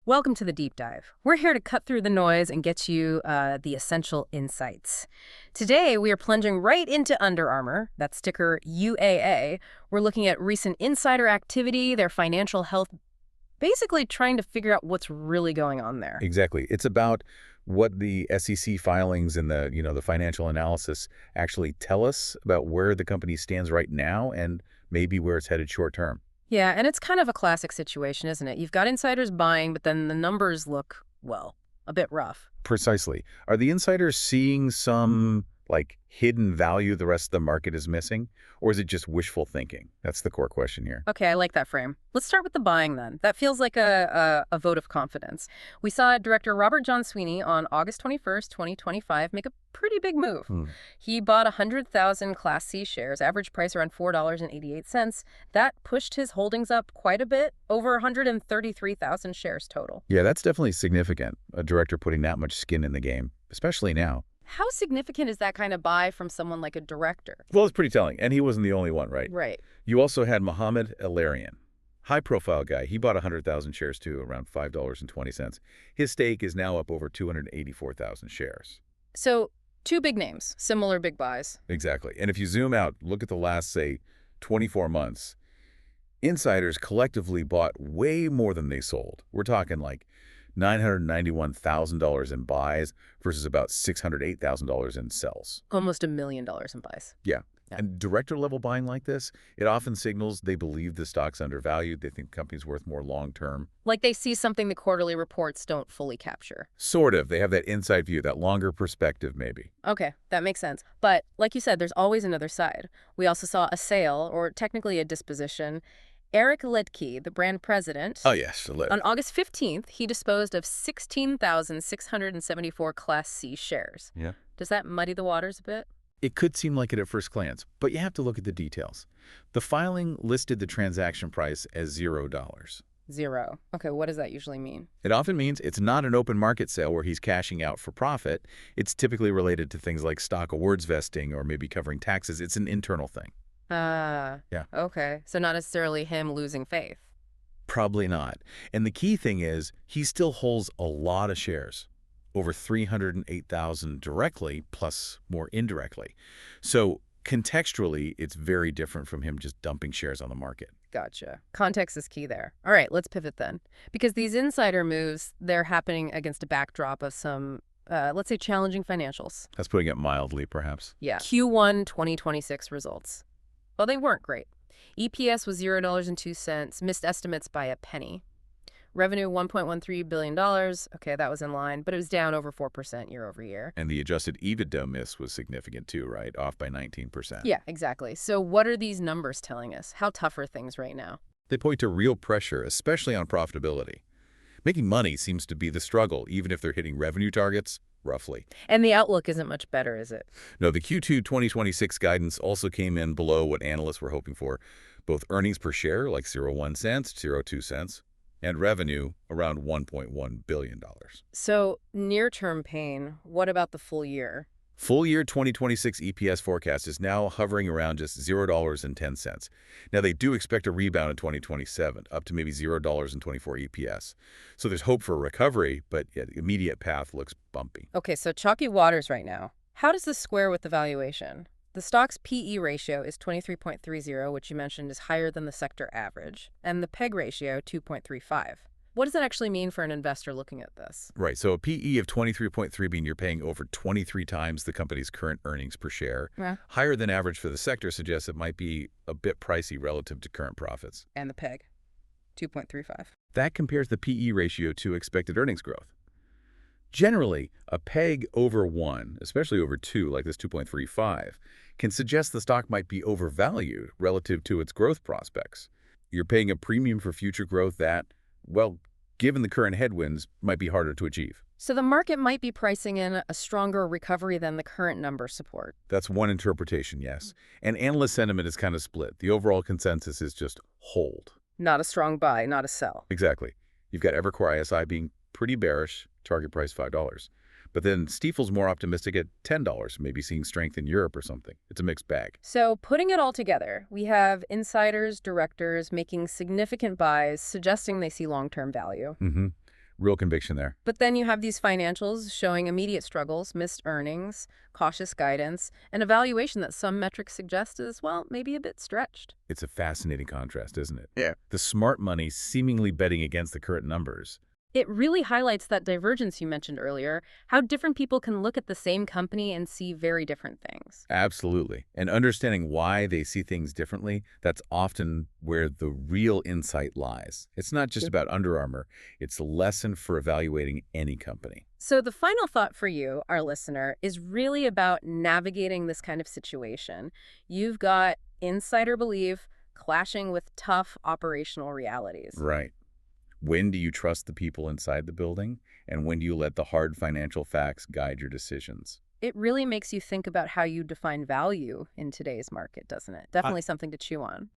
Welcome to the Deep Dive. We're here to cut through the noise and get you the essential insights. Today, we are plunging right into Under Armour, that's ticker UAA. We're looking at recent insider activity, their financial health, basically trying to figure out what's really going on there. Exactly. It's about what the SEC filings and the financial analysis actually tell us about where the company stands right now and maybe where it's headed short term. Yeah, and it's kind of a classic situation, isn't it? You've got insiders buying, but then the numbers look, well, a bit rough. Precisely. Are the insiders seeing some, hidden value the rest of the market is missing? Or is it just wishful thinking? That's the core question here. Okay, I like that frame. Let's start with the buying then. That feels like a vote of confidence. We saw director Robert Sweeney on August 21st, 2025, make a pretty big move. He bought 100,000 Class C shares, average price around $4.88. That pushed his holdings up quite a bit, over 133,000 shares total. Yeah, that's definitely significant, a director putting that much skin in the game, especially now. How significant is that kind of buy from someone like a director? Well, it's pretty telling, and he wasn't the only one, right? Right. You also had Mohamed El-Erian, high-profile guy. He bought 100,000 shares too, around $5.20. His stake is now up over 284,000 shares. So, two big names, similar big buys. Exactly. And if you zoom out, look at the last, say, 24 months, insiders collectively bought way more than they sold. We're talking like $991,000 in buys versus about $608,000 in sells. Almost $1 million in buys. Yeah. And director-level buying like this, it often signals they believe the stock's undervalued. They think the company's worth more long-term. Like they see something the quarterly reports don't fully capture. Sort of. They have that inside view, that longer perspective, maybe. Okay, that makes sense. But like you said, there's always another side. We also saw a sale, or technically a disposition. Eric Liedtke, the brand president, Oh, yes. on August 15th, he disposed of 16,674 Class C shares. Yeah. Does that muddy the waters a bit? It could seem like it at first glance, but you have to look at the details. The filing listed the transaction price as $0. Zero. Okay, what does that usually mean? It often means it's not an open market sale where he's cashing out for profit. It's typically related to things like stock awards vesting or maybe covering taxes. It's an internal thing. Yeah. Okay, so not necessarily him losing faith. Probably not. And the key thing is he still holds a lot of shares, over 308,000 directly plus more indirectly. So contextually, it's very different from him just dumping shares on the market. Gotcha. Context is key there. All right, let's pivot then. Because these insider moves, they're happening against a backdrop of some, let's say, challenging financials. That's putting it mildly, perhaps. Yeah. Q1 2026 results. Well, they weren't great. EPS was $0.02, missed estimates by a penny. Revenue, $1.13 billion. Okay, that was in line, but it was down over 4% year over year. And the adjusted EBITDA miss was significant too, right? Off by 19%. Yeah, exactly. So what are these numbers telling us? How tough are things right now? They point to real pressure, especially on profitability. Making money seems to be the struggle, even if they're hitting revenue targets, roughly. And the outlook isn't much better, is it? No, the Q2 2026 guidance also came in below what analysts were hoping for. Both earnings per share, like 0.01 cents, 0.02 cents, and revenue around $1.1 billion. So near-term pain, what about the full year? Full year 2026 EPS forecast is now hovering around just $0.10. Now, they do expect a rebound in 2027, up to maybe $0.24 EPS. So there's hope for a recovery, but yeah, the immediate path looks bumpy. Okay, so chalky waters right now. How does this square with the valuation? The stock's PE ratio is 23.30, which you mentioned is higher than the sector average, and the PEG ratio, 2.35. What does that actually mean for an investor looking at this? Right, so a PE of 23.3 means you're paying over 23 times the company's current earnings per share. Yeah. Higher than average for the sector suggests it might be a bit pricey relative to current profits. And the PEG, 2.35. That compares the PE ratio to expected earnings growth. Generally, a PEG over 1, especially over 2, like this 2.35, can suggest the stock might be overvalued relative to its growth prospects. You're paying a premium for future growth that, well, given the current headwinds, might be harder to achieve. So the market might be pricing in a stronger recovery than the current numbers support. That's one interpretation, yes. And analyst sentiment is kind of split. The overall consensus is just hold. Not a strong buy, not a sell. Exactly. You've got Evercore ISI being pretty bearish, target price $5. But then Stifel's more optimistic at $10, maybe seeing strength in Europe or something. It's a mixed bag. So putting it all together, we have insiders, directors making significant buys, suggesting they see long-term value. Real conviction there. But then you have these financials showing immediate struggles, missed earnings, cautious guidance, and a valuation that some metrics suggest is, well, maybe a bit stretched. It's a fascinating contrast, isn't it? Yeah. The smart money seemingly betting against the current numbers. It really highlights that divergence you mentioned earlier, how different people can look at the same company and see very different things. Absolutely. And understanding why they see things differently, that's often where the real insight lies. It's not just about Under Armour. It's a lesson for evaluating any company. So the final thought for you, our listener, is really about navigating this kind of situation. You've got insider belief clashing with tough operational realities. Right. When do you trust the people inside the building? And when do you let the hard financial facts guide your decisions? It really makes you think about how you define value in today's market, doesn't it? Definitely something to chew on.